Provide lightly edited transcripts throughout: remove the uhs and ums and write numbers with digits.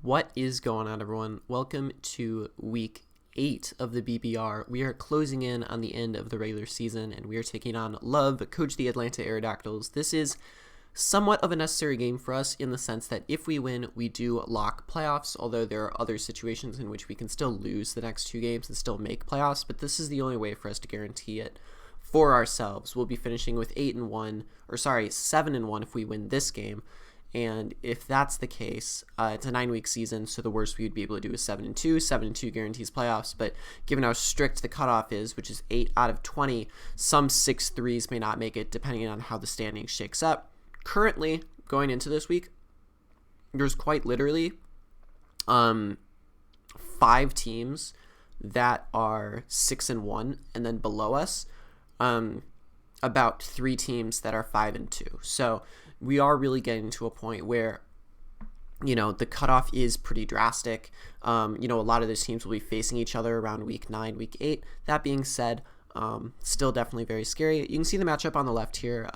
What is going on, everyone? Welcome to week 8 of the BBR. We are closing in on the end of the regular season, and we are taking on Love, coach the Atlanta Aerodactyls. This is somewhat of a necessary game for us in the sense that if we win, we do lock playoffs, although there are other situations in which we can still lose the next 2 games and still make playoffs, but this is the only way for us to guarantee it for ourselves. We'll be finishing with 7-1 if we win this game. And if that's the case, it's a 9-week season, so the worst we would be able to do is 7-2. 7-2 guarantees playoffs, but given how strict the cutoff is, which is 8 out of 20, some 6-3s may not make it depending on how the standings shakes up. Currently, going into this week, there's quite literally 5 teams that are 6-1, and then below us, about 3 teams that are 5-2. So we are really getting to a point where, the cutoff is pretty drastic. A lot of those teams will be facing each other around week 9, week 8. That being said, still definitely very scary. You can see the matchup on the left here.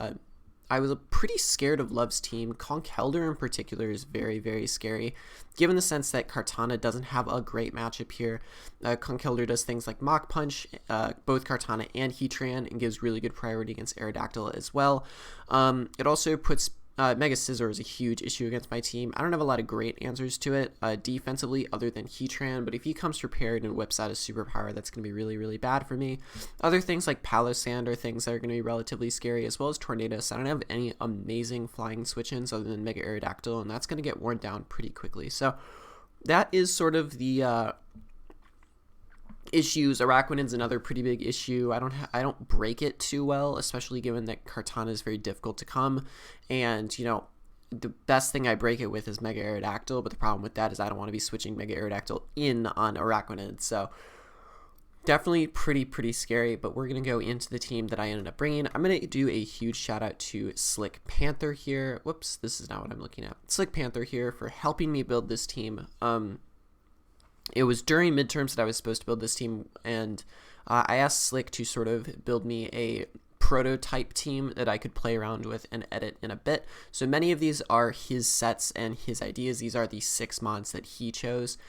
I was pretty scared of Love's team. Conkelder in particular is very, very scary, given the sense that Kartana doesn't have a great matchup here. Conkelder does things like Mach Punch, both Kartana and Heatran, and gives really good priority against Aerodactyl as well. It also puts Mega Scissor is a huge issue against my team. I don't have a lot of great answers to it defensively other than Heatran, but if he comes prepared and whips out a superpower, that's going to be really, really bad for me. Other things like Palosand are things that are going to be relatively scary, as well as Tornadus. I don't have any amazing flying switch-ins other than Mega Aerodactyl, and that's going to get worn down pretty quickly. So that is sort of the issues. Araquanid's another pretty big issue. I don't break it too well, especially given that Kartana is very difficult to come, and the best thing I break it with is Mega Aerodactyl, but the problem with that is I don't want to be switching Mega Aerodactyl in on Araquanid, so definitely pretty scary. But we're going to go into the team that I ended up bringing. I'm going to do a huge shout out to Slick Panther here. Whoops, this is not what I'm looking at. Slick Panther here for helping me build this team. It was during midterms that I was supposed to build this team, and I asked Slick to sort of build me a prototype team that I could play around with and edit in a bit. So many of these are his sets and his ideas. These are the 6 mods that he chose.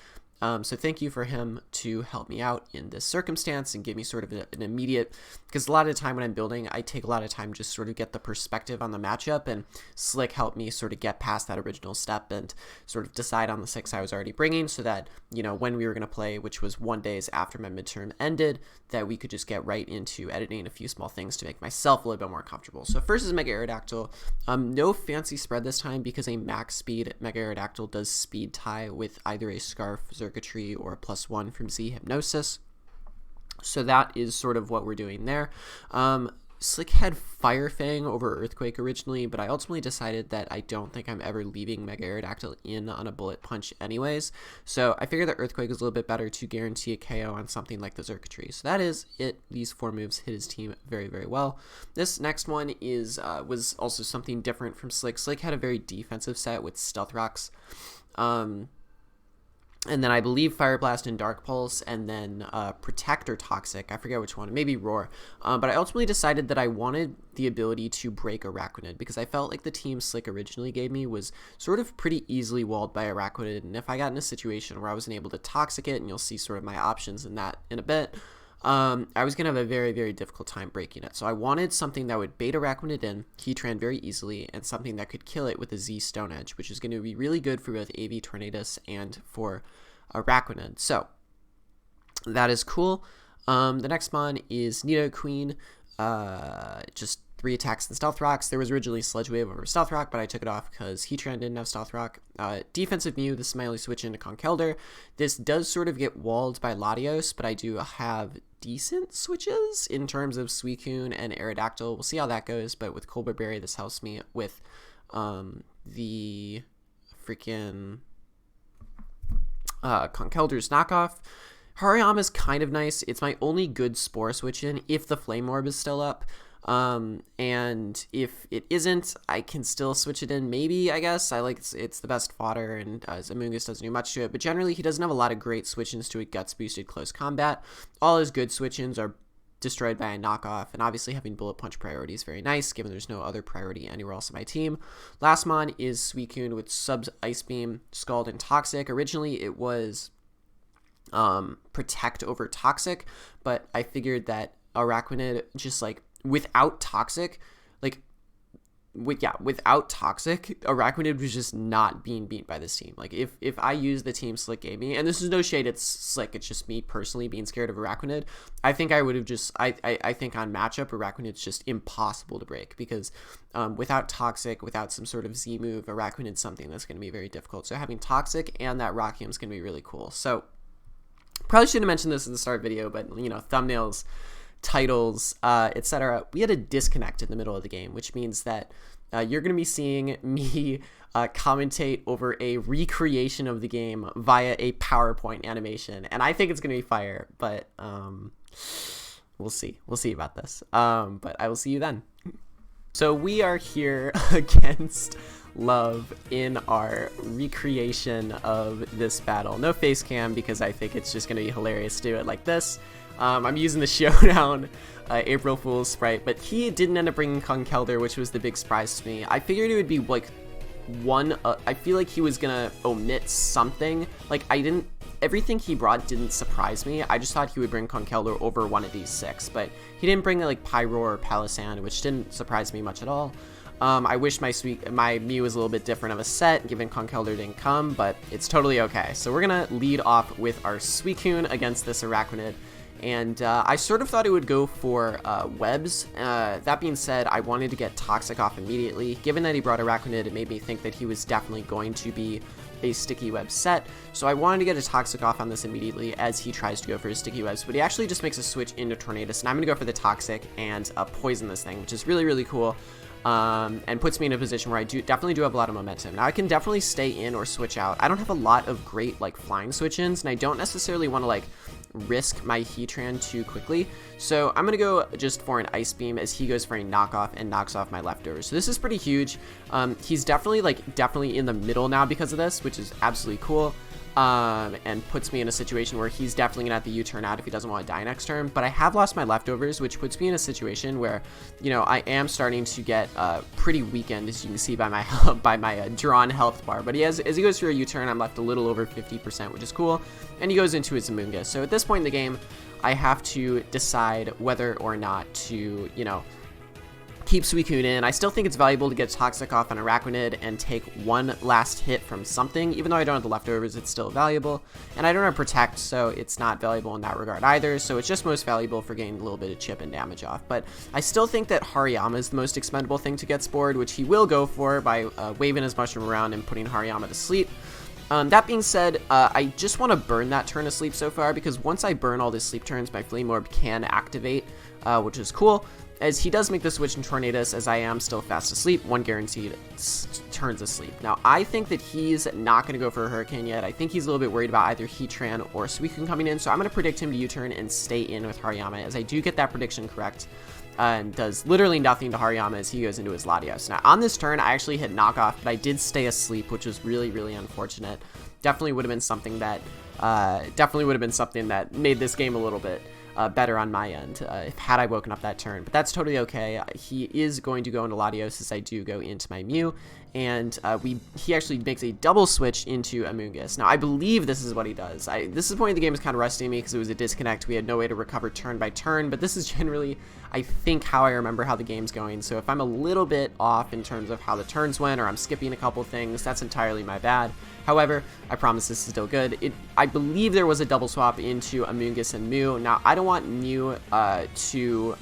So thank you for him to help me out in this circumstance and give me sort of an immediate, because a lot of the time when I'm building, I take a lot of time just sort of get the perspective on the matchup, and Slick helped me sort of get past that original step and sort of decide on the 6 I was already bringing, so that, when we were going to play, which was 1 day after my midterm ended, that we could just get right into editing a few small things to make myself a little bit more comfortable. So first is Mega Aerodactyl. No fancy spread this time, because a max speed Mega Aerodactyl does speed tie with either a Scarf, Circuitry, or a +1 from Z Hypnosis. So that is sort of what we're doing there. Slick had Fire Fang over Earthquake originally, but I ultimately decided that I don't think I'm ever leaving Mega Aerodactyl in on a Bullet Punch anyways. So I figured that Earthquake is a little bit better to guarantee a KO on something like the Circuitry. So that is it. These 4 moves hit his team very, very well. This next one was also something different from Slick. Slick had a very defensive set with Stealth Rocks. And then I believe Fire Blast and Dark Pulse, and then Protect or Toxic. I forget which one. Maybe Roar. But I ultimately decided that I wanted the ability to break Araquanid, because I felt like the team Slick originally gave me was sort of pretty easily walled by Araquanid. And if I got in a situation where I wasn't able to Toxic it, and you'll see sort of my options in that in a bit, I was going to have a very, very difficult time breaking it. So I wanted something that would bait Araquanid in, Heatran very easily, and something that could kill it with a Z Stone Edge, which is going to be really good for both AV Tornadus and for Araquanid. So that is cool. The next mon is Nidoqueen. Just 3 attacks and Stealth Rocks. There was originally Sludge Wave over Stealth Rock, but I took it off because Heatran didn't have Stealth Rock. Defensive Mew, this is my only switch into Conkelder. This does sort of get walled by Latios, but I do have decent switches in terms of Suicune and Aerodactyl. We'll see how that goes, but with Colbert Berry, this helps me with the freaking Conkelder's knockoff. Hariyama is kind of nice. It's my only good Spore switch in if the Flame Orb is still up. And if it isn't, I can still switch it in, maybe, I guess. It's the best fodder, and Zamungus doesn't do much to it, but generally he doesn't have a lot of great switch-ins to a Guts boosted close combat. All his good switch-ins are destroyed by a knockoff, and obviously having bullet punch priority is very nice given there's no other priority anywhere else in my team. Last mon is Suicune with subs Ice Beam, Scald, and Toxic. Originally it was Protect over Toxic, but I figured that Araquanid just like without Toxic, like without Toxic, Araquanid was just not being beat by this team. Like if I use the team Slick gave me, and this is no shade, it's Slick, it's just me personally being scared of Araquanid, I think I would have just I think on matchup Araquanid's just impossible to break because without Toxic, without some sort of Z move, Araquanid's something that's going to be very difficult. So having Toxic and that Rockium is going to be really cool. So probably shouldn't have mentioned this in the start video, but you know, thumbnails, titles, etc. We had a disconnect in the middle of the game, which means that you're going to be seeing me commentate over a recreation of the game via a PowerPoint animation, and I think it's going to be fire, but we'll see about this, but I will see you then. So we are here against Love in our recreation of this battle. No face cam because I think it's just going to be hilarious to do it like this. I'm using the Showdown April Fool's sprite, but he didn't end up bringing Conkeldurr, which was the big surprise to me. I figured it would be like I feel like he was gonna omit something. Like everything he brought didn't surprise me. I just thought he would bring Conkeldurr over one of these 6, but he didn't bring like Pyroar or Palossand, which didn't surprise me much at all. I wish my Mew was a little bit different of a set, given Conkeldurr didn't come, but it's totally okay. So we're gonna lead off with our Suicune against this Araquanid, and I sort of thought it would go for webs. That being said, I wanted to get Toxic off immediately. Given that he brought Araquanid, it made me think that he was definitely going to be a sticky web set, so I wanted to get a Toxic off on this immediately as he tries to go for his sticky webs, but he actually just makes a switch into Tornadus, and I'm gonna go for the Toxic and poison this thing, which is really, really cool. And puts me in a position where I definitely do have a lot of momentum. Now I can definitely stay in or switch out. I don't have a lot of great like flying switch-ins, and I don't necessarily want to like risk my Heatran too quickly. So I'm gonna go just for an Ice Beam as he goes for a knockoff and knocks off my leftovers. So this is pretty huge. He's definitely in the middle now because of this, which is absolutely cool. And puts me in a situation where he's definitely gonna have to U-turn out if he doesn't want to die next turn. But I have lost my leftovers, which puts me in a situation where, you know, I am starting to get pretty weakened, as you can see by my drawn health bar. But as he goes through a U-turn, I'm left a little over 50%, which is cool. And he goes into his Amoonguss. So at this point in the game, I have to decide whether or not to, you know, keep Suicune in. I still think it's valuable to get Toxic off on Araquanid and take one last hit from something. Even though I don't have the leftovers, it's still valuable. And I don't have Protect, so it's not valuable in that regard either. So it's just most valuable for getting a little bit of chip and damage off. But I still think that Hariyama is the most expendable thing to get spored, which he will go for by waving his mushroom around and putting Hariyama to sleep. That being said, I just want to burn that turn of sleep so far, because once I burn all the sleep turns, my Flame Orb can activate, which is cool, as he does make the switch in Tornadus, as I am still fast asleep, 1 guaranteed turns asleep. Now, I think that he's not going to go for a Hurricane yet. I think he's a little bit worried about either Heatran or Suicune coming in, so I'm going to predict him to U-turn and stay in with Hariyama, as I do get that prediction correct. And does literally nothing to Hariyama as he goes into his Latios. Now, on this turn, I actually hit knockoff, but I did stay asleep, which was really, really unfortunate. Definitely would have been something that made this game a little bit better on my end had I woken up that turn. But that's totally okay. He is going to go into Latios as I do go into my Mew, and he actually makes a double switch into Amoonguss. Now, I believe this is what he does. This point of the game is kind of rusty to me because it was a disconnect. We had no way to recover turn by turn, but this is generally, I think, how I remember how the game's going. So if I'm a little bit off in terms of how the turns went, or I'm skipping a couple things, that's entirely my bad. However, I promise this is still good. I believe there was a double swap into Amoonguss and Mew. Now, I don't want Mew I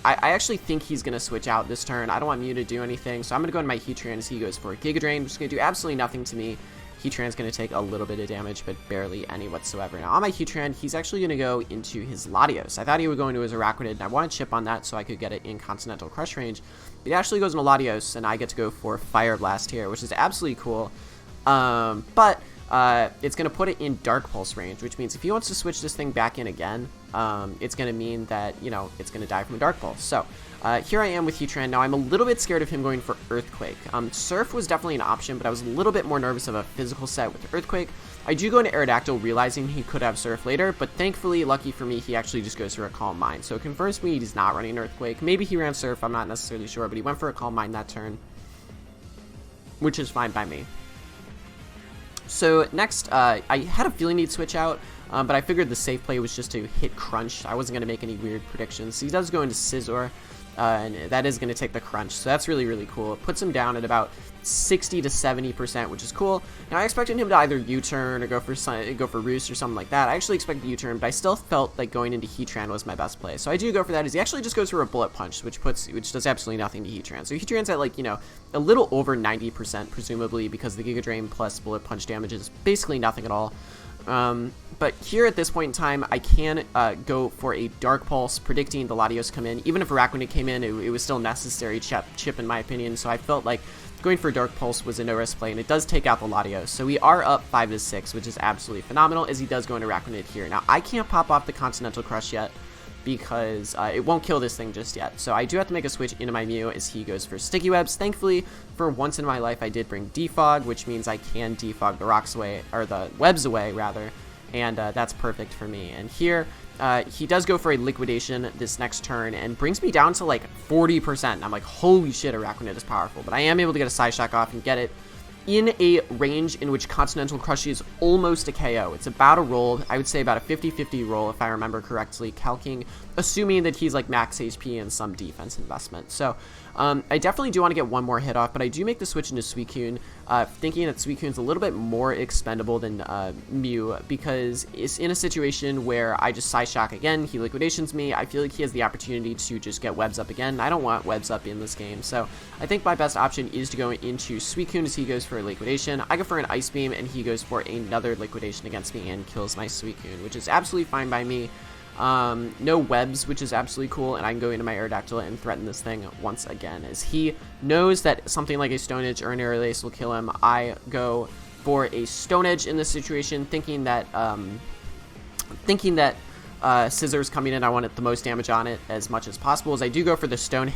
actually think he's going to switch out this turn. I don't want Mew to do anything, so I'm going to go into my Heatran as he goes for a Giga Drain, which is going to do absolutely nothing to me. Heatran's going to take a little bit of damage, but barely any whatsoever. Now, on my Heatran, he's actually going to go into his Latios. I thought he would go into his Araquanid, and I want to chip on that so I could get it in Continental Crush range. But he actually goes into Latios, and I get to go for Fire Blast here, which is absolutely cool. But it's going to put it in Dark Pulse range, which means if he wants to switch this thing back in again, it's going to mean that, you know, it's going to die from a Dark Pulse. So here I am with Heatran. Now, I'm a little bit scared of him going for Earthquake. Surf was definitely an option, but I was a little bit more nervous of a physical set with Earthquake. I do go into Aerodactyl realizing he could have Surf later, but thankfully, lucky for me, he actually just goes for a Calm Mind. So it confirms me he's not running Earthquake. Maybe he ran Surf, I'm not necessarily sure, but he went for a Calm Mind that turn, which is fine by me. So next, I had a feeling he'd switch out, but I figured the safe play was just to hit Crunch. I wasn't going to make any weird predictions. So he does go into Scizor, and that is going to take the Crunch. So that's really, really cool. It puts him down at about 60 to 70%, which is cool. Now, I expected him to either U-turn or go for Roost or something like that. I actually expected U-turn, but I still felt like going into Heatran was my best play. So I do go for that. As he actually just goes for a Bullet Punch, which does absolutely nothing to Heatran. So Heatran's at, like, you know, a little over 90%, presumably, because the Giga Drain plus Bullet Punch damage is basically nothing at all. But here at this point in time, I can go for a Dark Pulse, predicting the Latios come in. Even if Araquanid came in, it was still necessary chip in my opinion. So I felt like going for Dark Pulse was a no-risk play, and it does take out the Latios. So we are up 5-6, which is absolutely phenomenal, as he does go into Araquanid here. Now, I can't pop off the Continental Crush yet, because it won't kill this thing just yet. So I do have to make a switch into my Mew as he goes for Sticky Webs. Thankfully, for once in my life, I did bring Defog, which means I can defog the rocks away, or the webs away, rather. And that's perfect for me. And here, he does go for a Liquidation this next turn and brings me down to like 40%. I'm like, holy shit, Araquanid is powerful. But I am able to get a Psyshock off and get it in a range in which Continental Crush is almost a KO. It's about a roll. I would say about a 50-50 roll, if I remember correctly, assuming that he's like max HP and some defense investment. So I definitely do want to get one more hit off, but I do make the switch into Suicune, thinking that Suicune's a little bit more expendable than Mew, because it's in a situation where I just Psyshock again, he Liquidations me. I feel like he has the opportunity to just get Webs up again. I don't want Webs up in this game, so I think my best option is to go into Suicune as he goes for a Liquidation. I go for an Ice Beam, and he goes for another Liquidation against me and kills my Suicune, which is absolutely fine by me. No webs, which is absolutely cool, and I can go into my Aerodactyl and threaten this thing once again. As he knows that something like a Stone Edge or an Aerial Ace will kill him, I go for a Stone Edge in this situation, thinking that Scizor's coming in. I want the most damage on it as much as possible. As I do go for the Stone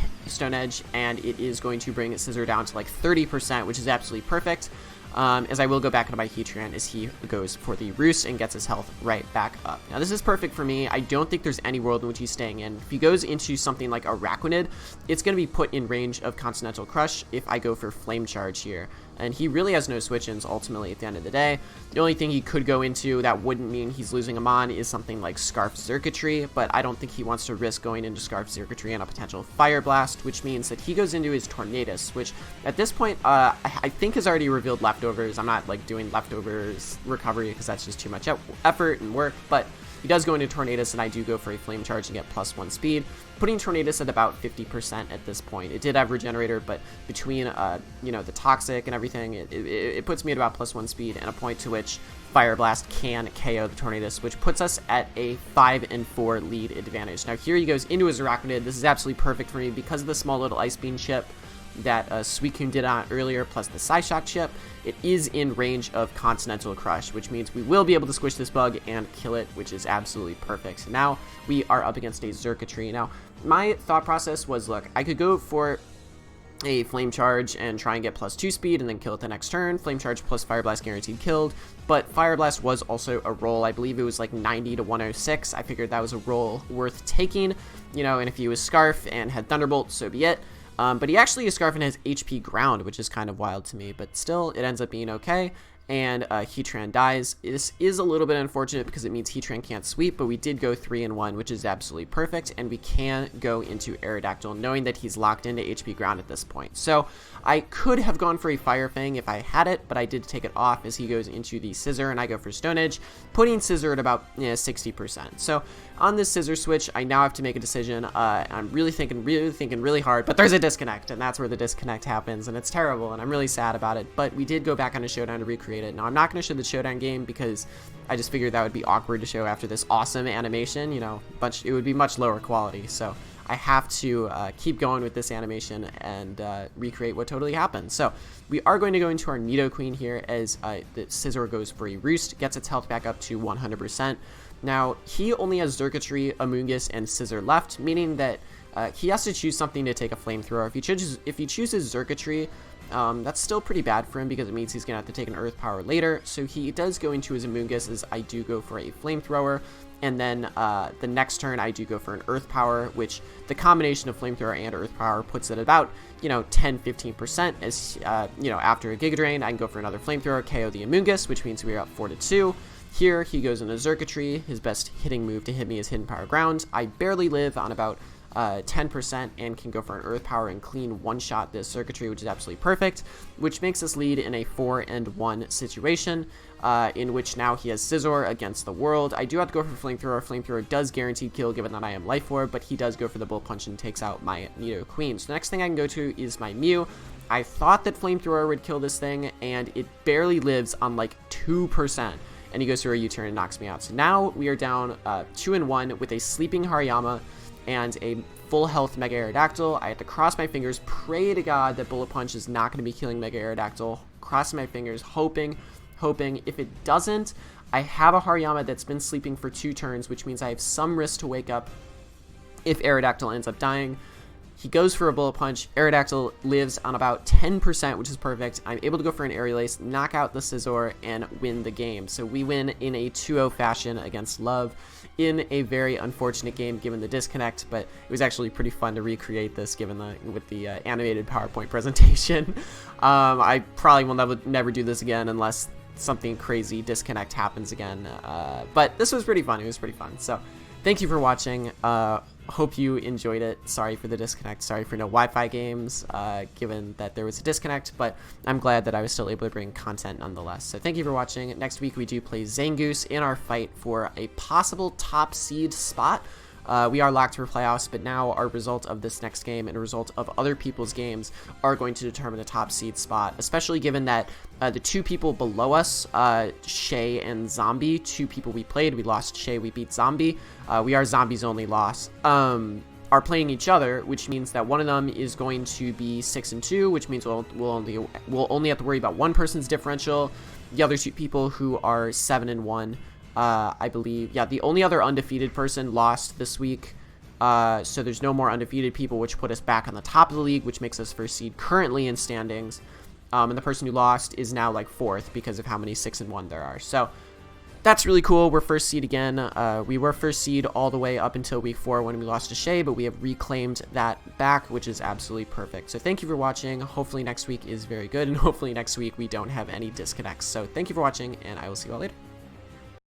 Edge, and it is going to bring Scizor down to like 30%, which is absolutely perfect. As I will go back into my Heatran as he goes for the Roost and gets his health right back up. Now, this is perfect for me. I don't think there's any world in which he's staying in. If he goes into something like Araquanid, it's going to be put in range of Continental Crush if I go for Flame Charge here. And he really has no switch-ins ultimately at the end of the day. The only thing he could go into that wouldn't mean he's losing him on is something like Scarf Circuitry, but I don't think he wants to risk going into Scarf Circuitry and a potential Fire Blast, which means that he goes into his Tornadus, which at this point I think has already revealed Leftovers. I'm not like doing Leftovers recovery because that's just too much effort and work, but he does go into Tornadus, and I do go for a Flame Charge and get +1 speed, putting Tornadus at about 50% at this point. It did have Regenerator, but between you know, the Toxic and everything, it puts me at about +1 speed and a point to which Fire Blast can KO the Tornadus, which puts us at a 5-4 lead advantage. Now here he goes into his Araquanid. This is absolutely perfect for me because of the small little Ice Beam chip that Suicune did on earlier, plus the Psyshock chip. It is in range of Continental Crush, which means we will be able to squish this bug and kill it, which is absolutely perfect. Now we are up against a Xurkitree. Now, my thought process was, look, I could go for a Flame Charge and try and get +2 speed and then kill it the next turn. Flame Charge plus Fire Blast guaranteed killed, but Fire Blast was also a roll. I believe it was like 90 to 106. I figured that was a roll worth taking, you know, and if he was Scarf and had Thunderbolt, so be it. But he actually is Scarf and has HP Ground, which is kind of wild to me, but still, it ends up being okay. And Heatran dies. This is a little bit unfortunate because it means Heatran can't sweep, but we did go 3-1, which is absolutely perfect, and we can go into Aerodactyl knowing that he's locked into HP Ground at this point. So I could have gone for a Fire Fang if I had it, but I did take it off as he goes into the Scizor, and I go for Stone Edge, putting Scizor at about 60%. So on this Scizor switch, I now have to make a decision. I'm really thinking really hard, but there's a disconnect, and that's where the disconnect happens, and it's terrible, and I'm really sad about it. But we did go back on a Showdown to recreate it. Now, I'm not going to show the Showdown game because I just figured that would be awkward to show after this awesome animation. You know, it would be much lower quality, so I have to keep going with this animation and recreate what totally happened. So we are going to go into our Nidoqueen here as the Scizor goes for a Roost, gets its health back up to 100%. Now, he only has Xurkitree, Amoonguss, and Scizor left, meaning that he has to choose something to take a Flamethrower. If he chooses Xurkitree, that's still pretty bad for him because it means he's going to have to take an Earth Power later. So he does go into his Amoonguss as I do go for a Flamethrower. And then the next turn I do go for an Earth Power, which the combination of Flamethrower and Earth Power puts it at about, 10-15%. As, after a Giga Drain, I can go for another Flamethrower, KO the Amoonguss, which means we're up 4-2. Here, he goes into Xurkitree. His best hitting move to hit me is Hidden Power Ground. I barely live on about 10% and can go for an Earth Power and clean one-shot this Xurkitree, which is absolutely perfect, which makes us lead in a 4-1 situation, in which now he has Scizor against the world. I do have to go for Flamethrower. Flamethrower does guaranteed kill given that I am Life Orb, but he does go for the Bullet Punch and takes out my Nidoqueen. So the next thing I can go to is my Mew. I thought that Flamethrower would kill this thing, and it barely lives on like 2%. And he goes through a U-turn and knocks me out. So now we are down 2-1 with a sleeping Hariyama and a full health Mega Aerodactyl. I have to cross my fingers, pray to God that Bullet Punch is not going to be killing Mega Aerodactyl. Crossing my fingers, hoping. If it doesn't, I have a Hariyama that's been sleeping for 2 turns, which means I have some risk to wake up if Aerodactyl ends up dying. He goes for a Bullet Punch. Aerodactyl lives on about 10%, which is perfect. I'm able to go for an Aerial Ace, knock out the Scizor, and win the game. So we win in a 2-0 fashion against Love in a very unfortunate game given the disconnect, but it was actually pretty fun to recreate this given with the animated PowerPoint presentation. I probably will never do this again unless something crazy disconnect happens again. But this was pretty fun. It was pretty fun. So thank you for watching. Hope you enjoyed it. Sorry for the disconnect. Sorry for no Wi-Fi games, given that there was a disconnect, but I'm glad that I was still able to bring content nonetheless. So thank you for watching. Next week we do play Zangoose in our fight for a possible top seed spot. We are locked for playoffs, but now our result of this next game and a result of other people's games are going to determine the top seed spot, especially given that the 2 people below us, Shay and Zombie, 2 people we played, we lost Shay, we beat Zombie, we are Zombie's only loss, are playing each other, which means that one of them is going to be 6-2, which means we'll only have to worry about one person's differential. The other 2 people who are 7-1, I believe, yeah, the only other undefeated person lost this week, so there's no more undefeated people, which put us back on the top of the league, which makes us first seed currently in standings, and the person who lost is now like 4th because of how many 6-1 there are. So that's really cool. We're first seed again. We were first seed all the way up until week 4 when we lost to Shay, but we have reclaimed that back, which is absolutely perfect. So thank you for watching. Hopefully next week is very good, and hopefully next week we don't have any disconnects. So thank you for watching, and I will see you all later.